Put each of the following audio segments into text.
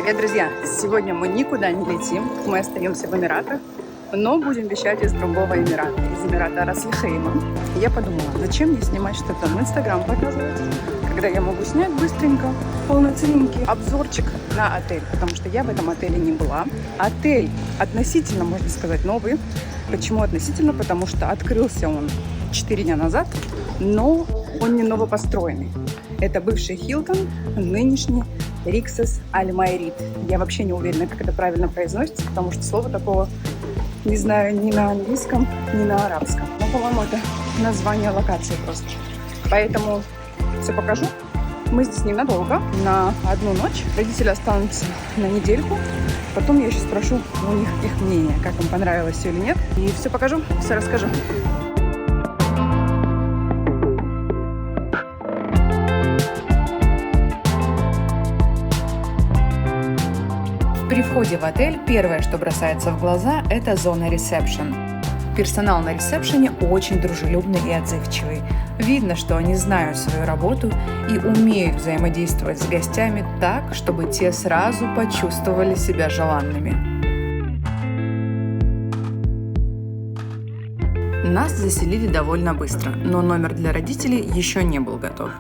Привет, друзья! Сегодня мы никуда не летим, мы остаемся в Эмиратах, но будем вещать из другого Эмирата, из Эмирата Рас-Аль-Хейма. Я подумала, зачем мне снимать что-то в Инстаграм показывать, когда я могу снять быстренько полноценненький обзорчик на отель, потому что я в этом отеле не была. Отель относительно, можно сказать, новый. Почему относительно? Потому что открылся он 4 дня назад, но он не новопостроенный. Это бывший Хилтон, нынешний Риксос Аль Майрит. Я вообще не уверена, как это правильно произносится, потому что слова такого не знаю ни на английском, ни на арабском. Но, по-моему, это название локации просто. Поэтому все покажу. Мы здесь ненадолго, на одну ночь. Родители останутся на недельку. Потом я еще спрошу у них их мнение, как им понравилось все или нет. И все покажу, все расскажу. При входе в отель первое, что бросается в глаза, это зона ресепшн. Персонал на ресепшене очень дружелюбный и отзывчивый. Видно, что они знают свою работу и умеют взаимодействовать с гостями так, чтобы те сразу почувствовали себя желанными. Нас заселили довольно быстро, но номер для родителей еще не был готов.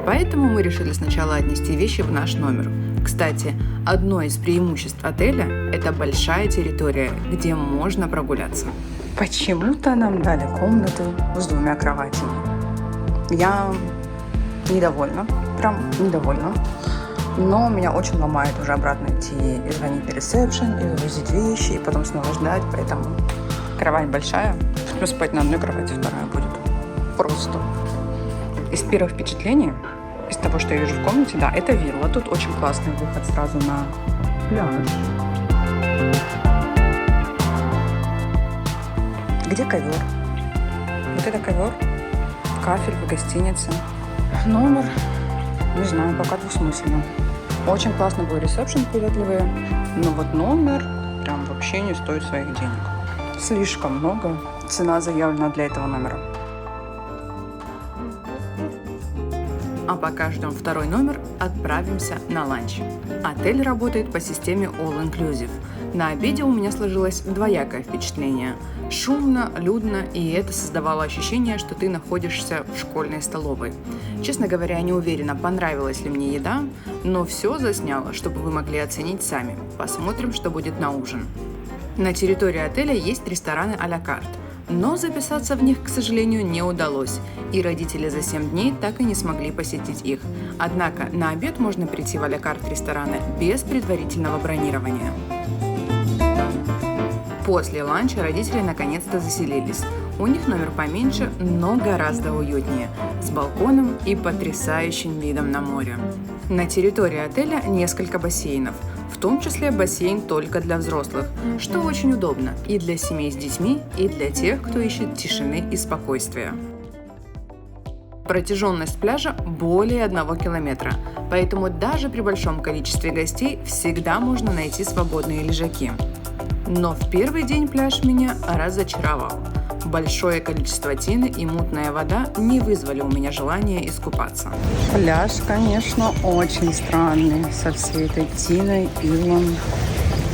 Поэтому мы решили сначала отнести вещи в наш номер. Кстати, одно из преимуществ отеля – это большая территория, где можно прогуляться. Почему-то нам дали комнату с 2 кроватями. Я недовольна, прям недовольна. Но меня очень ломает уже обратно идти и звонить на ресепшн, и вывозить вещи, и потом снова ждать, поэтому кровать большая. Но спать на одной кровати, вторая будет. Просто. Из первых впечатлений, из того, что я вижу в комнате, да, это вилла. Тут очень классный выход сразу на пляж. Где ковер? Вот это ковер. Кафель в гостинице. Номер, не знаю, пока двусмысленно. Очень классно был ресепшн, приветливые. Но вот номер прям вообще не стоит своих денег. Слишком много. Цена заявлена для этого номера. А пока ждем второй номер, отправимся на ланч. Отель работает по системе All Inclusive. На обеде у меня сложилось двоякое впечатление. Шумно, людно, и это создавало ощущение, что ты находишься в школьной столовой. Честно говоря, не уверена, понравилась ли мне еда, но все засняло, чтобы вы могли оценить сами. Посмотрим, что будет на ужин. На территории отеля есть рестораны а-ля карт, но записаться в них, к сожалению, не удалось, и родители за 7 дней так и не смогли посетить их. Однако на обед можно прийти в а-ля карт рестораны без предварительного бронирования. После ланча родители наконец-то заселились. У них номер поменьше, но гораздо уютнее, с балконом и потрясающим видом на море. На территории отеля несколько бассейнов, в том числе бассейн только для взрослых, что очень удобно и для семей с детьми, и для тех, кто ищет тишины и спокойствия. Протяженность пляжа более 1 километра, поэтому даже при большом количестве гостей всегда можно найти свободные лежаки. Но в первый день пляж меня разочаровал. Большое количество тины и мутная вода не вызвали у меня желания искупаться. Пляж, конечно, очень странный, со всей этой тиной, илом,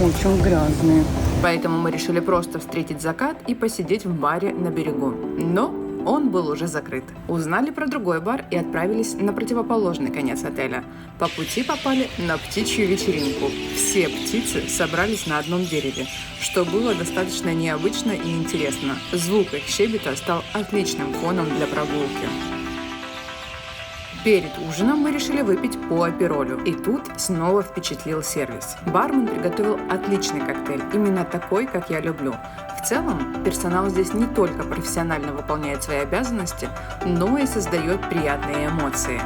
очень грязный. Поэтому мы решили просто встретить закат и посидеть в баре на берегу. Но он был уже закрыт. Узнали про другой бар и отправились на противоположный конец отеля. По пути попали на птичью вечеринку. Все птицы собрались на одном дереве, что было достаточно необычно и интересно. Звук их щебета стал отличным фоном для прогулки. Перед ужином мы решили выпить по аперолю. И тут снова впечатлил сервис. Бармен приготовил отличный коктейль, именно такой, как я люблю. В целом, персонал здесь не только профессионально выполняет свои обязанности, но и создает приятные эмоции.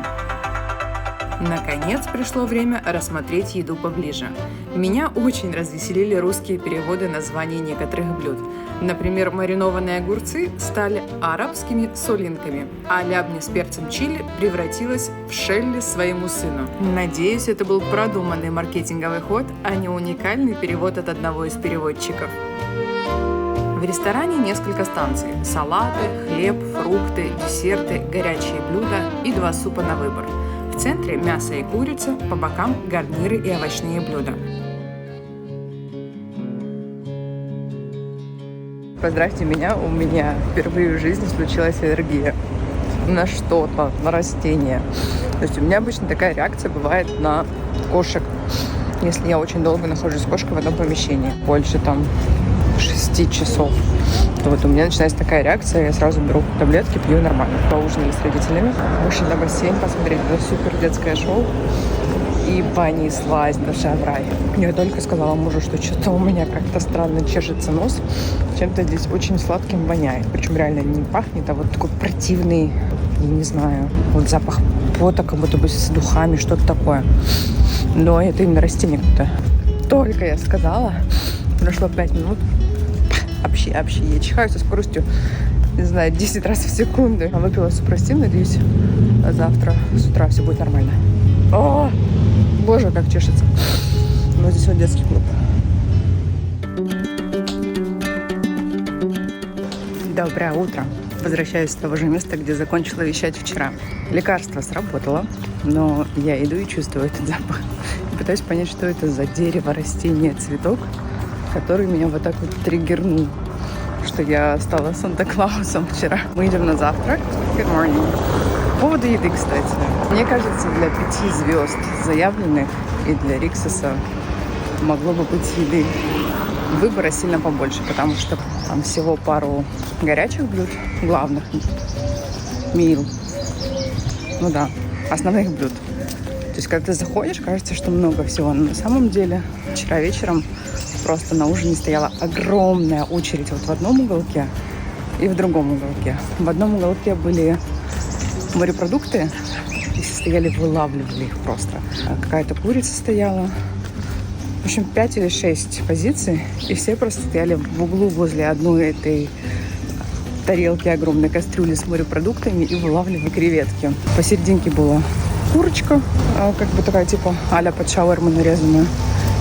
Наконец пришло время рассмотреть еду поближе. Меня очень развеселили русские переводы названий некоторых блюд. Например, маринованные огурцы стали арабскими солинками, а лябня с перцем чили превратилась в шелли своему сыну. Надеюсь, это был продуманный маркетинговый ход, а не уникальный перевод от одного из переводчиков. В ресторане несколько станций – салаты, хлеб, фрукты, десерты, горячие блюда и 2 супа на выбор. В В центре мясо и курица, по бокам гарниры и овощные блюда. Поздравьте меня, у меня впервые в жизни случилась аллергия на что-то, на растения. То есть у меня обычно такая реакция бывает на кошек, если я очень долго нахожусь с кошкой в одном помещении, больше там 6 часов. То вот у меня начинается такая реакция, я сразу беру таблетки, пью нормально. Поужинали с родителями, вышли на бассейн посмотреть это супер детское шоу. И понеслась душа в рай. Я только сказала мужу, что что-то у меня как-то странно чешется нос. Чем-то здесь очень сладким воняет. Причем реально не пахнет, а вот такой противный, я не знаю, вот запах пота, как будто бы с духами, что-то такое. Но это именно растение какое-то. Только я сказала, прошло 5 минут. Вообще, я чихаю со скоростью, не знаю, 10 раз в секунду. Выпила супрастин, надеюсь, завтра с утра все будет нормально. О, боже, как чешется. Вот здесь вот детский клуб. Доброе утро. Возвращаюсь с того же места, где закончила вещать вчера. Лекарство сработало, но я иду и чувствую этот запах. И пытаюсь понять, что это за дерево, растение, цветок, который меня вот так вот триггернул, что я стала Санта-Клаусом вчера. Мы идем на завтрак. Good morning. По поводу еды, кстати. Мне кажется, для 5 звезд заявленных и для Риксоса могло бы быть еды выбора сильно побольше, потому что там всего пару горячих блюд, главных, мил, ну да, основных блюд. То есть, когда ты заходишь, кажется, что много всего, но на самом деле вчера вечером просто на ужине стояла огромная очередь вот в одном уголке и в другом уголке. В одном уголке были морепродукты, и все стояли, вылавливали их просто. Какая-то курица стояла. В общем, 5 или 6 позиций, и все просто стояли в углу возле одной этой тарелки, огромной кастрюли с морепродуктами и вылавливали креветки. Посерединке была курочка, как бы такая типа а-ля под шаурму нарезанная.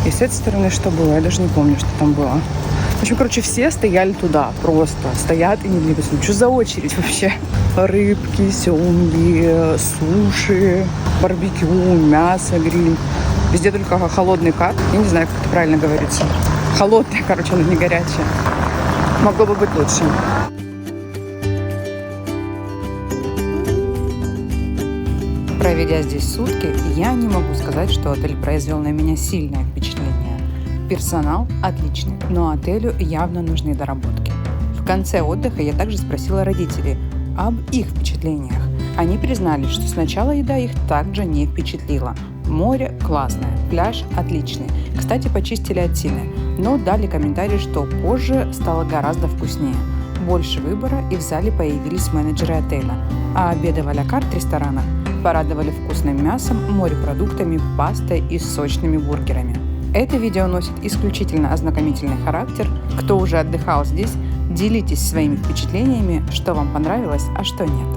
И с этой стороны что было? Я даже не помню, что там было. В общем, короче, все стояли туда. Просто стоят и не двигаются. Что за очередь вообще? Рыбки, семги, суши, барбекю, мясо, гриль. Везде только холодный кат. Я не знаю, как это правильно говорится. Холодное, короче, оно не горячее. Могло бы быть лучше. Проведя здесь сутки, я не могу сказать, что отель произвел на меня сильное впечатление. Персонал отличный, но отелю явно нужны доработки. В конце отдыха я также спросила родителей об их впечатлениях. Они признались, что сначала еда их также не впечатлила. Море классное, пляж отличный. Кстати, почистили от тины, но дали комментарий, что позже стало гораздо вкуснее. Больше выбора, и в зале появились менеджеры отеля. А обеды в а-ля карт ресторанах порадовали вкусным мясом, морепродуктами, пастой и сочными бургерами. Это видео носит исключительно ознакомительный характер. Кто уже отдыхал здесь, делитесь своими впечатлениями, что вам понравилось, а что нет.